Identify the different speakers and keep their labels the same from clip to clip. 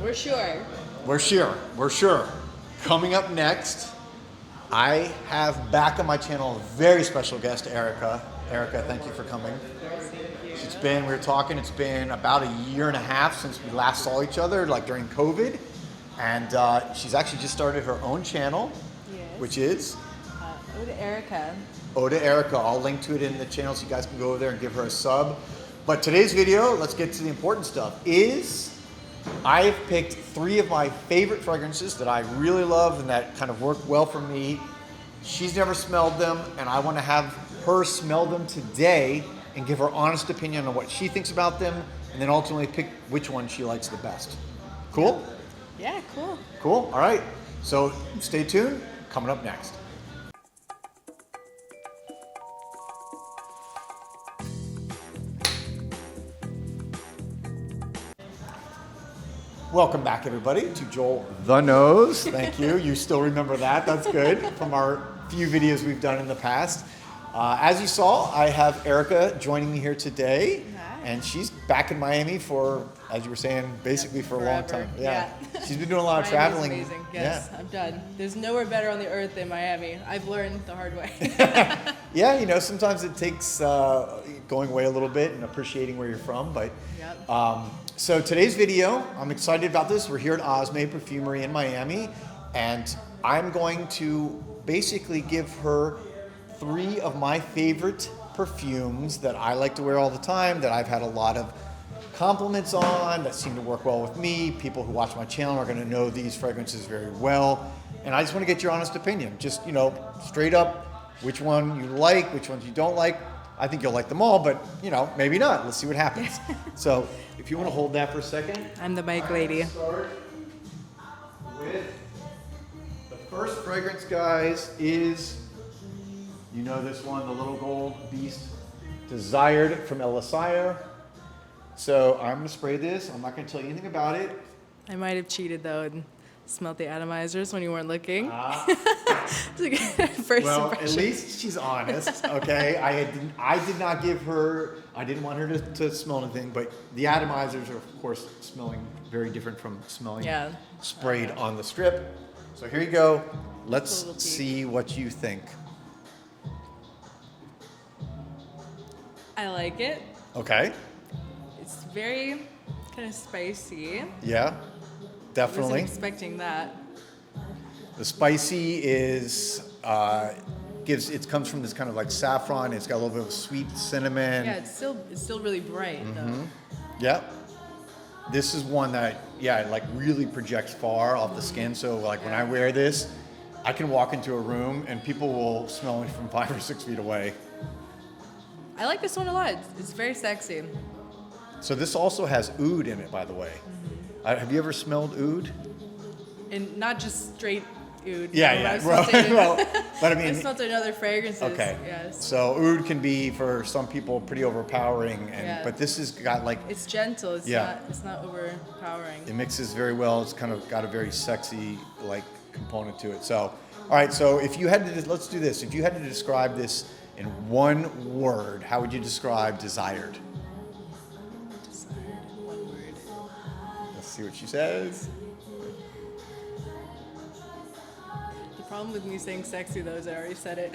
Speaker 1: We're sure.
Speaker 2: We're sure. We're sure. Coming up next, I have back on my channel a very special guest, Erica. Erica, thank you for coming. We were talking, it's been about a year and a half since we last saw each other, like during COVID. And she's actually just started her own channel,
Speaker 1: Yes.
Speaker 2: which is
Speaker 1: Ode Erica.
Speaker 2: Ode Erica. I'll link to it in the channel so you guys can go over there and give her a sub. But today's video, let's get to the important stuff, is I've picked 3 of my favorite fragrances that I really love and that kind of work well for me. She's never smelled them, and I want to have her smell them today and give her honest opinion on what she thinks about them, and then ultimately pick which one she likes the best. Cool?
Speaker 1: Yeah, cool.
Speaker 2: Cool. All right. So stay tuned. Coming up next. Welcome back, everybody, to Joel the Nose. Thank you. You still remember that. That's good from our few videos we've done in the past. As you saw, I have Erica joining me here today.
Speaker 1: Hi.
Speaker 2: And she's back in Miami for, as you were saying, basically for a long
Speaker 1: Forever.
Speaker 2: time.
Speaker 1: Yeah.
Speaker 2: She's been doing a lot of
Speaker 1: Miami's
Speaker 2: traveling.
Speaker 1: amazing. Yes,
Speaker 2: Yeah.
Speaker 1: I'm done. There's nowhere better on the earth than Miami. I've learned the hard way.
Speaker 2: Yeah, you know, sometimes it takes going away a little bit and appreciating where you're from. But
Speaker 1: Yep.
Speaker 2: so today's video, I'm excited about this. We're here at Osme Perfumery in Miami, and I'm going to basically give her 3 of my favorite perfumes that I like to wear all the time, that I've had a lot of compliments on, that seem to work well with me. People who watch my channel are going to know these fragrances very well. And I just want to get your honest opinion. Just, you know, straight up, which one you like, which ones you don't like. I think you'll like them all, but, you know, maybe not. Let's see what happens. So if you want to hold that for a second.
Speaker 1: I'm the mic lady.
Speaker 2: Start with the first fragrance, guys, is, you know this one, the Little Gold Beast Desired from El Asire. So I'm gonna spray this. I'm not gonna tell you anything about it.
Speaker 1: I might have cheated though and smelled the atomizers when you weren't looking. First
Speaker 2: Well,
Speaker 1: impression.
Speaker 2: at least she's honest, okay? I did not give her, I didn't want her to smell anything, but the atomizers are, of course, smelling very different from smelling
Speaker 1: Yeah.
Speaker 2: sprayed on the strip. So here you go. Let's
Speaker 1: Little peek.
Speaker 2: see what you think.
Speaker 1: I like it.
Speaker 2: Okay.
Speaker 1: It's very kind of spicy.
Speaker 2: Yeah,
Speaker 1: Wasn't
Speaker 2: definitely.
Speaker 1: expecting that.
Speaker 2: The spicy is it comes from this kind of like saffron. It's got a little bit of sweet cinnamon.
Speaker 1: Yeah, it's still really bright though.
Speaker 2: Yeah. This is one that, yeah, it like really projects far off the skin. So like when I wear this, I can walk into a room and people will smell me from 5 or 6 feet away.
Speaker 1: I like this one a lot. It's very sexy.
Speaker 2: So this also has oud in it, by the way. Have you ever smelled oud?
Speaker 1: And not just straight oud.
Speaker 2: Yeah,
Speaker 1: I've
Speaker 2: yeah.
Speaker 1: smelled it in-
Speaker 2: But I
Speaker 1: I've
Speaker 2: mean,
Speaker 1: smelled it in other fragrances.
Speaker 2: okay.
Speaker 1: Yes.
Speaker 2: So oud can be for some people pretty overpowering, and
Speaker 1: Yeah.
Speaker 2: but this has got like
Speaker 1: It's gentle. It's
Speaker 2: Yeah.
Speaker 1: not overpowering.
Speaker 2: it mixes very well. It's kind of got a very sexy like component to it. So, all right. So if you had to, let's do this. If you had to describe this in one word, how would you describe Desired?
Speaker 1: Desired in one word.
Speaker 2: Let's see what she says.
Speaker 1: The problem with me saying sexy though is I already said it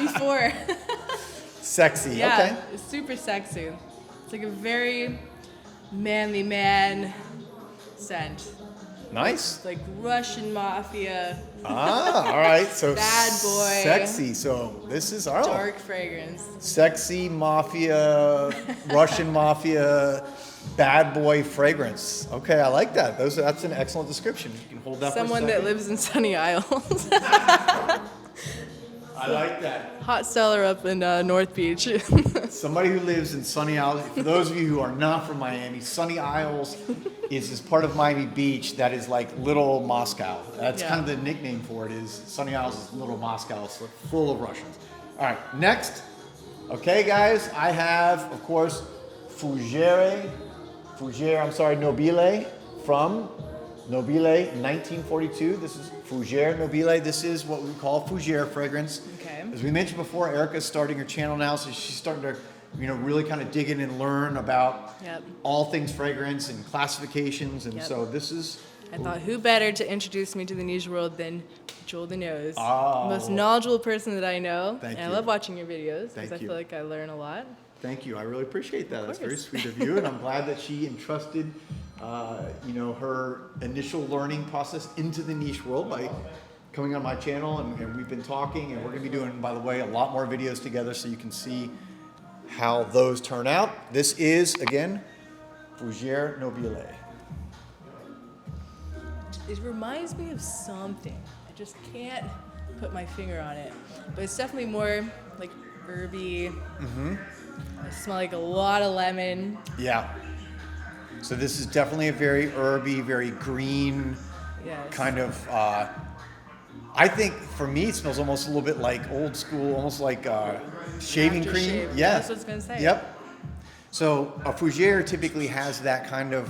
Speaker 1: before.
Speaker 2: Sexy.
Speaker 1: Yeah,
Speaker 2: Okay.
Speaker 1: it's super sexy. It's like a very manly man scent.
Speaker 2: Nice.
Speaker 1: It's like Russian mafia,
Speaker 2: Ah, all right. So
Speaker 1: Bad boy.
Speaker 2: Sexy. So this is
Speaker 1: dark fragrance.
Speaker 2: sexy mafia, Russian mafia, bad boy fragrance. Okay, I like that. That's an excellent description. You can hold that
Speaker 1: Someone
Speaker 2: for a
Speaker 1: that
Speaker 2: second.
Speaker 1: lives in Sunny Isles.
Speaker 2: I like that.
Speaker 1: Hot cellar up in North Beach.
Speaker 2: Somebody who lives in Sunny Isles. For those of you who are not from Miami, Sunny Isles is this part of Miami Beach that is like Little Moscow. That's
Speaker 1: Yeah.
Speaker 2: kind of the nickname for it. Is Sunny Isles is Little Moscow. It's like full of Russians. All right, next. Okay, guys, I have, of course, Fougere Nobile from Nobile 1942. This is Fougere Nobile. This is what we call Fougere fragrance.
Speaker 1: Okay.
Speaker 2: As we mentioned before, Erica's starting her channel now, so she's starting to really kind of dig in and learn about
Speaker 1: Yep.
Speaker 2: all things fragrance and classifications. And
Speaker 1: Yep.
Speaker 2: so this is,
Speaker 1: I thought, who better to introduce me to the niche world than JoelTheNose,
Speaker 2: Oh.
Speaker 1: the most knowledgeable person that I know.
Speaker 2: Thank
Speaker 1: and
Speaker 2: you.
Speaker 1: I love watching your videos
Speaker 2: Thank
Speaker 1: because I
Speaker 2: you.
Speaker 1: feel like I learn a lot.
Speaker 2: thank you. I really appreciate that. That's very
Speaker 1: course.
Speaker 2: sweet of you. And I'm glad that she entrusted, her initial learning process into the niche world by coming on my channel. And we've been talking, and we're going to be doing, by the way, a lot more videos together so you can see how those turn out. This is, again, Fougere Nobile.
Speaker 1: It reminds me of something. I just can't put my finger on it. But it's definitely more like herby. I smell like a lot of lemon.
Speaker 2: Yeah. So this is definitely a very herby, very green
Speaker 1: Yes.
Speaker 2: kind of. I think for me, it smells almost a little bit like old school, almost like shaving cream.
Speaker 1: Aftershave.
Speaker 2: Yeah.
Speaker 1: That's what I was gonna say.
Speaker 2: Yep. So a fougere typically has that kind of.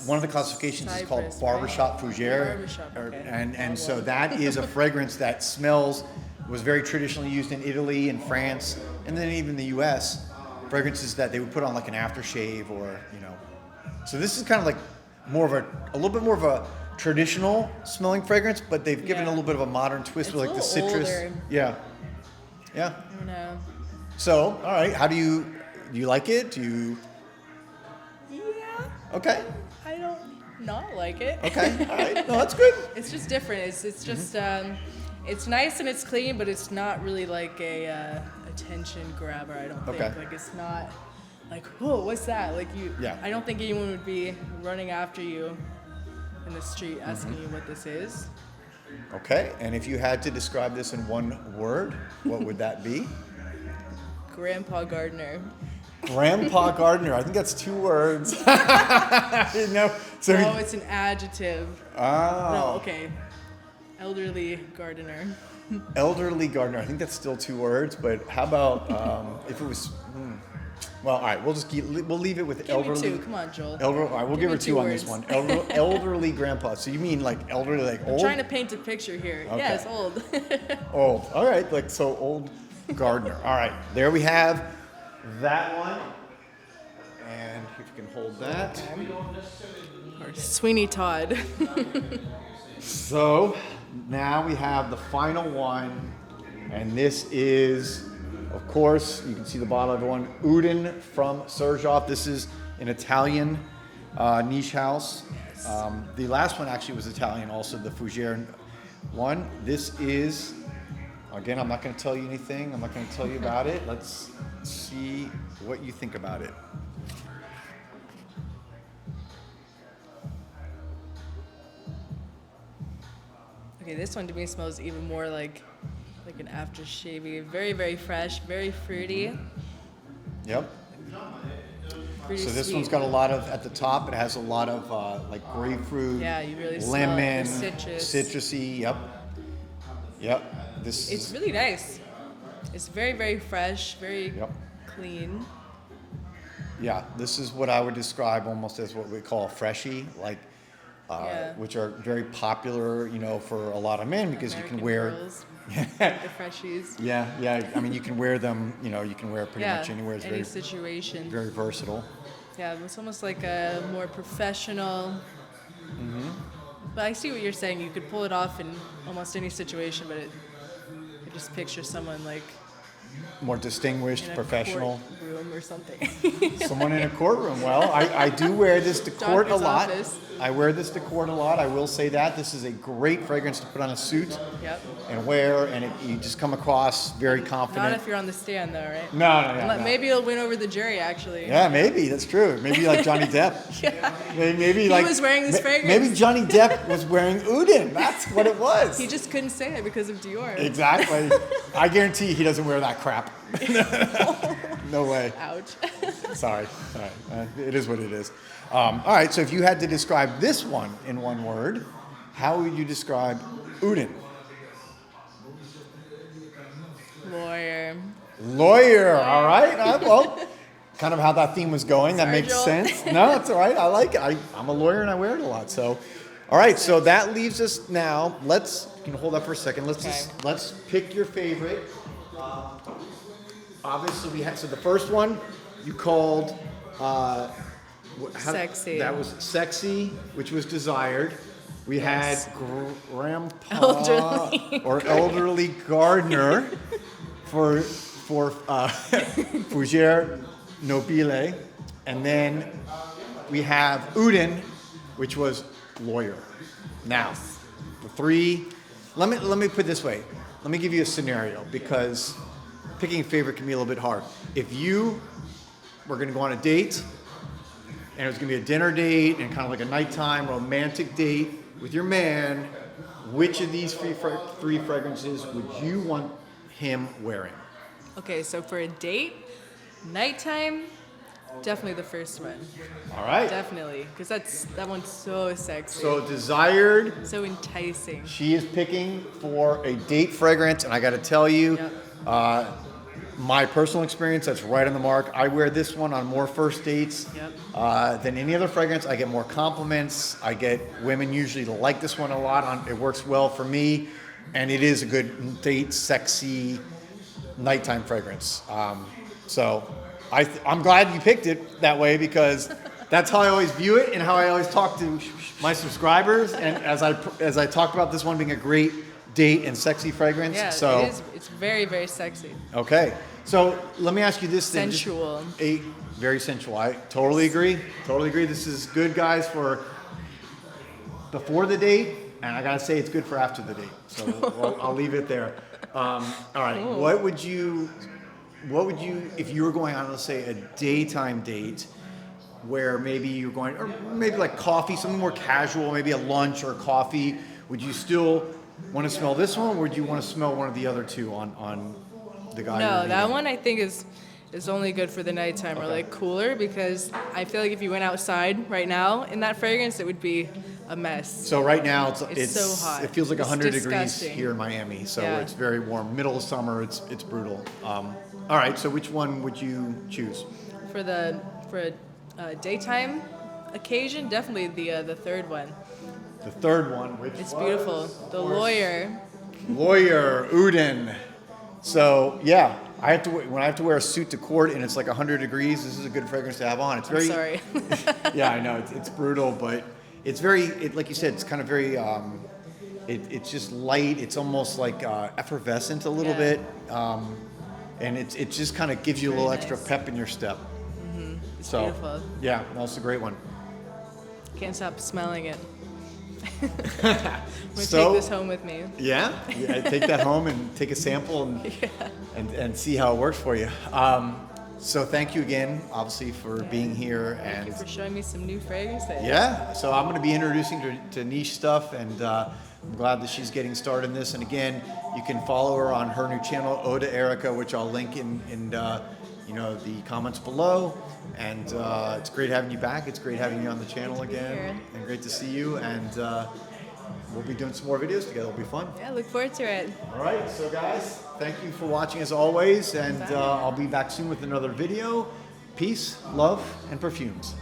Speaker 2: One of the classifications is called
Speaker 1: Cypress,
Speaker 2: barbershop fougere,
Speaker 1: Barbershop, okay.
Speaker 2: and so that is a fragrance that smells was very traditionally used in Italy and France, and then even the U.S. Fragrances that they would put on like an aftershave or. So this is kind of like more of a little bit more of a traditional smelling fragrance, but they've given it a
Speaker 1: Yeah.
Speaker 2: little bit of a modern twist
Speaker 1: It's
Speaker 2: with
Speaker 1: a
Speaker 2: like the
Speaker 1: little
Speaker 2: citrus.
Speaker 1: older.
Speaker 2: Yeah. Yeah.
Speaker 1: I don't know.
Speaker 2: So, all right, do you like it? Do you?
Speaker 1: Yeah.
Speaker 2: Okay.
Speaker 1: I don't not like it.
Speaker 2: Okay. All right. No, that's good.
Speaker 1: It's just different. It's just it's nice and it's clean, but it's not really like a attention grabber. I don't think.
Speaker 2: Okay.
Speaker 1: Like it's not like, whoa, what's that? Like you.
Speaker 2: Yeah.
Speaker 1: I don't think anyone would be running after you in the street asking you what this is.
Speaker 2: Okay. And if you had to describe this in one word, what would that be?
Speaker 1: Grandpa Gardener.
Speaker 2: Grandpa Gardener. I think that's 2 words. I didn't know. So
Speaker 1: No, it's an adjective.
Speaker 2: oh,
Speaker 1: No, okay. Elderly gardener.
Speaker 2: elderly gardener. I think that's still 2 words. But how about if it was? Well, all right. We'll leave it with
Speaker 1: Give
Speaker 2: elderly.
Speaker 1: me 2. Come on, Joel.
Speaker 2: All right, we'll give her
Speaker 1: me
Speaker 2: 2 on this
Speaker 1: words.
Speaker 2: one. Elderly grandpa. So you mean like elderly, like
Speaker 1: I'm
Speaker 2: old?
Speaker 1: trying to paint a picture here.
Speaker 2: Okay.
Speaker 1: Yes, old.
Speaker 2: Old. All right, like so old gardener. All right, there we have that one. And if you can hold that.
Speaker 1: Or Sweeney Todd.
Speaker 2: So now we have the final one, and this is, of course, you can see the bottle, everyone, Uden from Sergioff. This is an Italian niche house. The last one actually was Italian, also the Fougere one. This is, again, I'm not going to tell you anything. I'm not going to tell you about it. Let's see what you think about it.
Speaker 1: Okay, this one to me smells even more like an aftershave. Very, very fresh, very fruity.
Speaker 2: Yep.
Speaker 1: Pretty
Speaker 2: So this
Speaker 1: sweet.
Speaker 2: one's got a lot of, at the top, it has a lot of like grapefruit,
Speaker 1: Yeah, you really smell
Speaker 2: lemon,
Speaker 1: the citrus.
Speaker 2: citrusy, yep. Yep. This
Speaker 1: It's
Speaker 2: is,
Speaker 1: really nice. It's very, very fresh, very
Speaker 2: Yep.
Speaker 1: clean.
Speaker 2: yeah, this is what I would describe almost as what we call a freshie, like,
Speaker 1: Yeah.
Speaker 2: which are very popular, for a lot of men because
Speaker 1: American
Speaker 2: you can wear,
Speaker 1: Girls, the freshies.
Speaker 2: yeah, I mean, you can wear them, you can wear pretty
Speaker 1: Yeah,
Speaker 2: much anywhere. It's
Speaker 1: any
Speaker 2: very,
Speaker 1: situation.
Speaker 2: very versatile.
Speaker 1: Yeah, it's almost like a more professional.
Speaker 2: Mm-hmm.
Speaker 1: But I see what you're saying. You could pull it off in almost any situation, but I just picture someone like
Speaker 2: More distinguished,
Speaker 1: in a
Speaker 2: professional.
Speaker 1: room or something.
Speaker 2: Someone in a courtroom. Well, I do wear this to court a
Speaker 1: Doctor's
Speaker 2: lot.
Speaker 1: office.
Speaker 2: I wear this to court a lot. I will say that. This is a great fragrance to put on a suit
Speaker 1: Yep.
Speaker 2: and wear, and you just come across very confident.
Speaker 1: Not if you're on the stand, though, right?
Speaker 2: No.
Speaker 1: Maybe it'll win over the jury, actually.
Speaker 2: Yeah, maybe. That's true. Maybe like Johnny Depp.
Speaker 1: Yeah.
Speaker 2: Maybe
Speaker 1: He
Speaker 2: like
Speaker 1: was wearing this fragrance.
Speaker 2: Maybe Johnny Depp was wearing Uden. That's what it was.
Speaker 1: He just couldn't say it because of Dior.
Speaker 2: Exactly. I guarantee he doesn't wear that crap. No way.
Speaker 1: Ouch.
Speaker 2: Sorry. All right. It is what it is. All right. So if you had to describe this one in one word, how would you describe Uden?
Speaker 1: Lawyer.
Speaker 2: Lawyer. All right. Well, kind of how that theme was going. That
Speaker 1: Sorry,
Speaker 2: makes
Speaker 1: Joel.
Speaker 2: sense. No, it's all right. I like it. I'm a lawyer and I wear it a lot. So, all right. So that leaves us now. You can hold that for a second. Let's pick your favorite. obviously we had, so the first one you called,
Speaker 1: Sexy.
Speaker 2: That was Sexy, which was Desired. We
Speaker 1: Yes.
Speaker 2: had Grandpa
Speaker 1: Elderly
Speaker 2: or Elderly Gardener for Fougere Nobile. And then we have Uden, which was Lawyer. Now, the three, let me put it this way. Let me give you a scenario, because picking a favorite can be a little bit hard. If you were going to go on a date, and it was going to be a dinner date and kind of like a nighttime romantic date with your man, which of these three fragrances would you want him wearing?
Speaker 1: Okay, so for a date, nighttime, definitely the first one.
Speaker 2: All right.
Speaker 1: Definitely, because that one's so sexy.
Speaker 2: So Desired,
Speaker 1: So enticing.
Speaker 2: she is picking for a date fragrance, and I got to tell you,
Speaker 1: Yep.
Speaker 2: my personal experience, that's right on the mark. I wear this one on more first dates than any other fragrance. I get more compliments. I get women usually like this one a lot. It works well for me, and it is a good date, sexy, nighttime fragrance. So I'm glad you picked it that way, because that's how I always view it and how I always talk to my subscribers. And as I talked about this one being a great date and sexy fragrance.
Speaker 1: Yeah,
Speaker 2: so
Speaker 1: it is. It's very, very sexy.
Speaker 2: okay. So let me ask you this thing.
Speaker 1: Sensual.
Speaker 2: Very sensual. I totally agree. Totally agree. This is good, guys, for before the date, and I gotta say it's good for after the date. So I'll leave it there. All right.
Speaker 1: Cool.
Speaker 2: What would you, if you were going on, let's say, a daytime date, where maybe you're going, or maybe like coffee, something more casual, maybe a lunch or coffee, would you still want to smell this one, or would you want to smell one of the other two on the guy?
Speaker 1: No,
Speaker 2: you're
Speaker 1: that
Speaker 2: meeting?
Speaker 1: one I think is only good for the nighttime or like cooler, because I feel like if you went outside right now in that fragrance, it would be a mess.
Speaker 2: So right now
Speaker 1: It's so hot.
Speaker 2: It feels like
Speaker 1: It's
Speaker 2: 100 degrees
Speaker 1: disgusting.
Speaker 2: here in Miami, so
Speaker 1: Yeah.
Speaker 2: it's very warm. Middle of summer, it's brutal. All right, so which one would you choose?
Speaker 1: For a daytime occasion, definitely the third one.
Speaker 2: The third one, which
Speaker 1: It's
Speaker 2: was,
Speaker 1: beautiful.
Speaker 2: of
Speaker 1: The
Speaker 2: course,
Speaker 1: Lawyer.
Speaker 2: Lawyer Uden. So yeah, when I have to wear a suit to court and it's like 100 degrees, this is a good fragrance to have on. It's very,
Speaker 1: Sorry.
Speaker 2: yeah, I know it's brutal, but it's very, like you said, it's kind of very, it's just light. It's almost like effervescent a little
Speaker 1: Yeah.
Speaker 2: bit, and it just kind of gives you a
Speaker 1: Very
Speaker 2: little extra
Speaker 1: nice.
Speaker 2: pep in your step.
Speaker 1: It's
Speaker 2: So
Speaker 1: beautiful.
Speaker 2: yeah, that's a great one.
Speaker 1: Can't stop smelling it. I'm gonna
Speaker 2: So-
Speaker 1: take this home with me.
Speaker 2: Yeah, take that home and take a sample and see how it works for you. So thank you again, obviously, for being here.
Speaker 1: Thank you for showing me some new fragrances.
Speaker 2: Yeah, so I'm going to be introducing to niche stuff, and I'm glad that she's getting started in this. And again, you can follow her on her new channel, Oda Erica, which I'll link in the comments below. And it's great having you back. It's great having you on the channel
Speaker 1: Great to be
Speaker 2: again,
Speaker 1: here.
Speaker 2: and great to see you. And we'll be doing some more videos together. It'll be fun.
Speaker 1: Yeah, look forward to it.
Speaker 2: All right, so guys, thank you for watching as always, and
Speaker 1: Bye.
Speaker 2: I'll be back soon with another video. Peace, love, and perfumes.